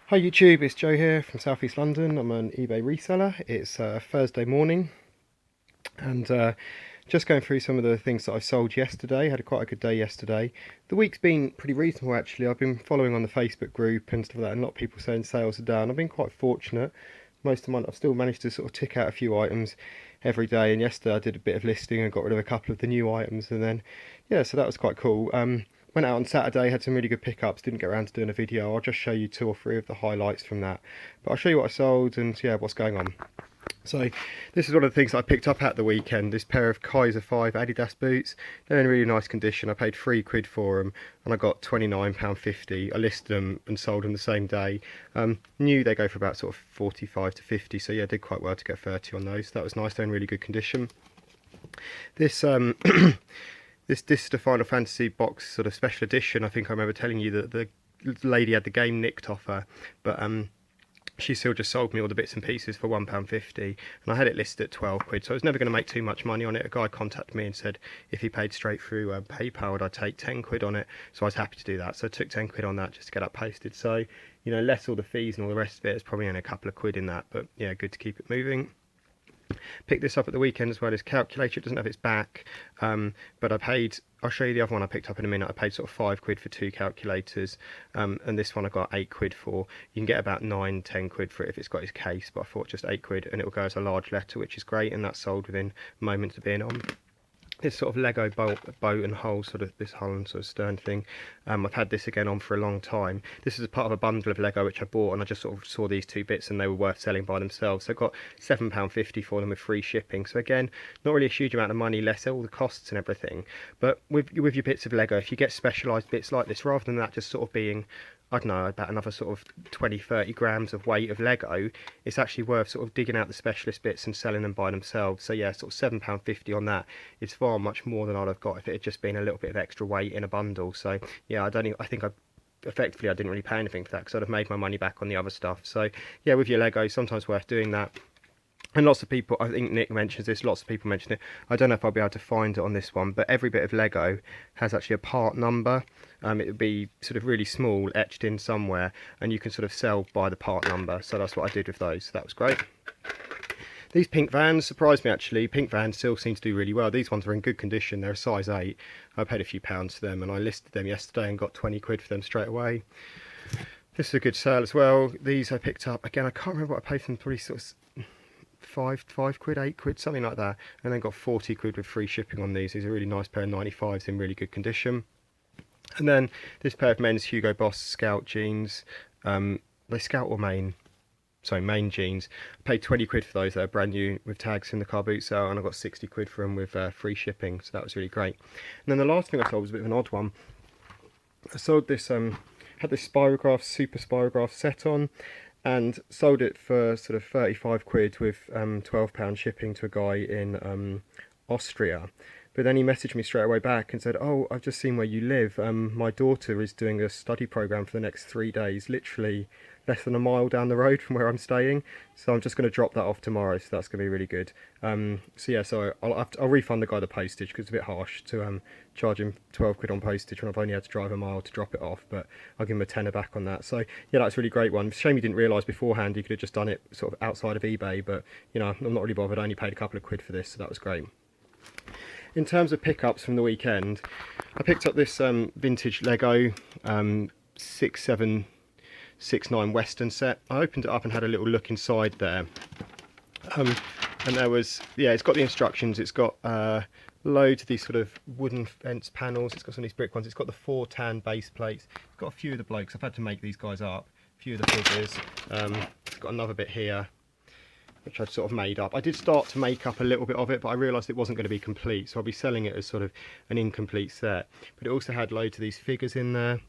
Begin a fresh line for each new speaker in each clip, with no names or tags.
Hi YouTube, it's Joe here from South East London. I'm an eBay reseller. It's Thursday morning and just going through some of the things that I sold yesterday. Had quite a good day yesterday. The week's been pretty reasonable actually. I've been following on the Facebook group and stuff like that, and a lot of people saying sales are down. I've been quite fortunate. Most of the month I've still managed to sort of tick out a few items every day, and yesterday I did a bit of listing and got rid of a couple of the new items, and then yeah, so that was quite cool. Went out on Saturday, had some really good pickups, didn't get around to doing a video. I'll just show you two or three of the highlights from that, but I'll show you what I sold and yeah, what's going on. So this is one of the things I picked up at the weekend, this pair of Kaiser 5 Adidas boots. They're in really nice condition. I paid £3 for them and I got £29.50. I listed them and sold them the same day. New they go for about sort of 45 to 50, so yeah, did quite well to get 30 on those. That was nice, they're in really good condition. This this is the Final Fantasy box sort of special edition. I think I remember telling you that the lady had the game nicked off her, but she still just sold me all the bits and pieces for £1.50, and I had it listed at £12, so I was never going to make too much money on it. A guy contacted me and said if he paid straight through PayPal, I'd take £10 on it, so I was happy to do that. So I took £10 on that just to get that posted. So, you know, less all the fees and all the rest of it, it's probably only a couple of quid in that, but yeah, good to keep it moving. Picked this up at the weekend as well, as calculator. It doesn't have its back, but I paid, I'll show you the other one I picked up in a minute. I paid sort of £5 for two calculators, and this one I got £8 for. You can get about £9–10 for it if it's got its case, but I thought just £8, and it will go as a large letter, which is great, and that's sold within moments of being on. This sort of Lego boat and hull, sort of this hull and sort of stern thing. I've had this again on for a long time. This is part of a bundle of Lego which I bought, and I just sort of saw these two bits and they were worth selling by themselves. So I got £7.50 for them with free shipping. So again, not really a huge amount of money, less all the costs and everything. But with your bits of Lego, if you get specialised bits like this, rather than that just sort of being, I don't know, about another sort of 20–30 grams of weight of Lego, it's actually worth sort of digging out the specialist bits and selling them by themselves. So yeah, sort of £7.50 on that is far much more than I'd have got if it had just been a little bit of extra weight in a bundle. So yeah, I think effectively I didn't really pay anything for that because I'd have made my money back on the other stuff. So yeah, with your Lego, sometimes worth doing that. And lots of people, I think Nick mentions this, lots of people mention it. I don't know if I'll be able to find it on this one, but every bit of Lego has actually a part number. It would be sort of really small, etched in somewhere, and you can sort of sell by the part number. So that's what I did with those. So that was great. These pink vans surprised me actually. Pink vans still seem to do really well. These ones are in good condition. They're a size 8. I paid a few pounds for them, and I listed them yesterday and got £20 for them straight away. This is a good sale as well. These I picked up. Again, I can't remember what I paid for them. Probably sort of £5, £8, something like that, and then got £40 with free shipping on these. These are a really nice pair of 95s in really good condition. And then this pair of men's Hugo Boss Scout jeans. They Scout or Main? Sorry, Main jeans. I paid £20 for those. They're brand new with tags in the car boot sale, and I got £60 for them with free shipping. So that was really great. And then the last thing I sold was a bit of an odd one. I sold this, had this Spirograph, Super Spirograph set on, and sold it for sort of £35 with £12 shipping to a guy in Austria. But then he messaged me straight away back and said, oh, I've just seen where you live. My daughter is doing a study program for the next 3 days, literally less than a mile down the road from where I'm staying. So I'm just going to drop that off tomorrow, so that's going to be really good. So yeah, so I'll refund the guy the postage because it's a bit harsh to charge him £12 on postage when I've only had to drive a mile to drop it off, but I'll give him a tenner back on that. So yeah, that's a really great one. Shame you didn't realise beforehand you could have just done it sort of outside of eBay, but you know, I'm not really bothered. I only paid a couple of quid for this, so that was great. In terms of pickups from the weekend, I picked up this vintage Lego 6769 Western set. I opened it up and had a little look inside there. And there was, yeah, it's got the instructions, it's got loads of these sort of wooden fence panels, it's got some of these brick ones, it's got the 4 tan base plates, it's got a few of the blokes, I've had to make these guys up, a few of the figures, it's got another bit here, which I'd sort of made up. I did start to make up a little bit of it, but I realised it wasn't going to be complete, so I'll be selling it as sort of an incomplete set. But it also had loads of these figures in there. And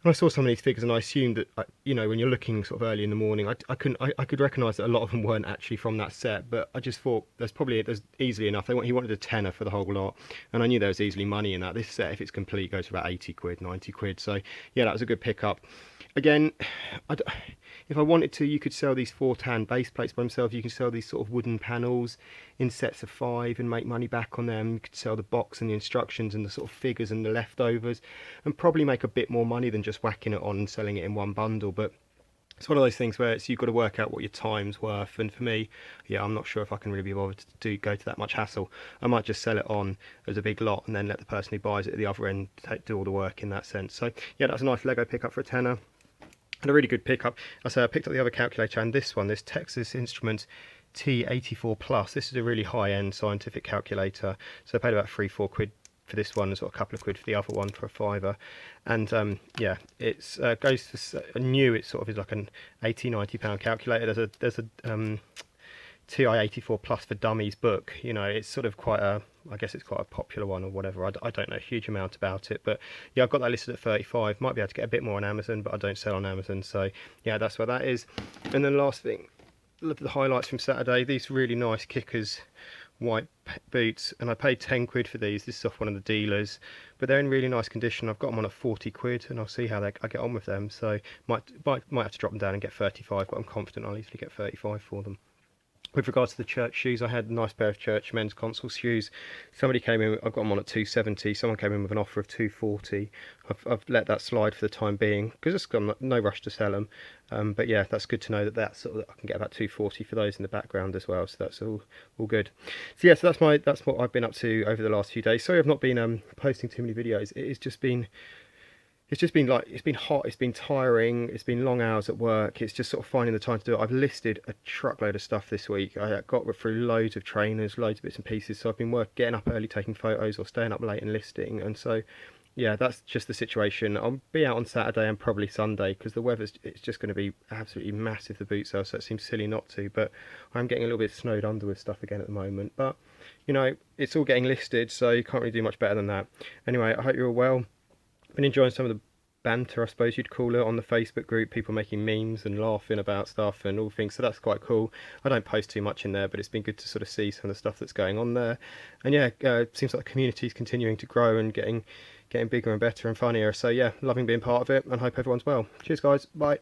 I saw some of these figures and I assumed that, you know, when you're looking sort of early in the morning, I could recognise that a lot of them weren't actually from that set, but I just thought there's easily enough. He wanted a tenner for the whole lot, and I knew there was easily money in that. This set, if it's complete, goes for about £80, £90. So yeah, that was a good pickup. Again, if I wanted to, you could sell these 4 tan base plates by themselves. You can sell these sort of wooden panels in sets of 5 and make money back on them. You could sell the box and the instructions and the sort of figures and the leftovers and probably make a bit more money than just whacking it on and selling it in one bundle. But It's one of those things where you've got to work out what your time's worth. And for me, yeah, I'm not sure if I can really be bothered to go to that much hassle. I might just sell it on as a big lot and then let the person who buys it at the other end do all the work in that sense. So yeah, that's a nice Lego pickup for a tenner. And a really good pickup. I picked up the other calculator and this one, this Texas Instruments T84 Plus. This is a really high-end scientific calculator. So I paid about 3-4 quid for this one, and sort of a couple of quid for the other one for a fiver. And yeah, it's goes for new. It sort of is like an 80-90 pound calculator. There's a TI-84 Plus for Dummies book. You know, it's sort of quite a, I guess it's quite a popular one or whatever. I don't know a huge amount about it, but yeah, I've got that listed at 35. Might be able to get a bit more on Amazon, but I don't sell on Amazon, so yeah, that's where that is. And then last thing, look at the highlights from Saturday. These really nice Kickers white boots, and I paid 10 quid for these. This is off one of the dealers, but they're in really nice condition. I've got them on at 40 quid, and I'll see how I get on with them. So might have to drop them down and get 35, but I'm confident I'll easily get 35 for them. With regards to the church shoes, I had a nice pair of church men's console shoes. Somebody came in, I've got them on at 270. Someone came in with an offer of 240. I've let that slide for the time being because it's got no rush to sell them. But yeah, that's good to know that sort of, I can get about 240 for those in the background as well. So that's all good. So yeah, so that's what I've been up to over the last few days. Sorry, I've not been posting too many videos. It's just been like, it's been hot, it's been tiring, it's been long hours at work. It's just sort of finding the time to do it. I've listed a truckload of stuff this week. I got through loads of trainers, loads of bits and pieces. So I've been getting up early taking photos or staying up late and listing. And so yeah, that's just the situation. I'll be out on Saturday and probably Sunday because the it's just going to be absolutely massive, the boot sale, so it seems silly not to. But I'm getting a little bit snowed under with stuff again at the moment. But you know, it's all getting listed, so you can't really do much better than that. Anyway, I hope you're all well. Been enjoying some of the banter, I suppose you'd call it, on the Facebook group, people making memes and laughing about stuff and all things, so that's quite cool. I don't post too much in there, but it's been good to sort of see some of the stuff that's going on there. And yeah, it seems like the community's continuing to grow and getting bigger and better and funnier, so yeah, loving being part of it and hope everyone's well. Cheers guys, bye.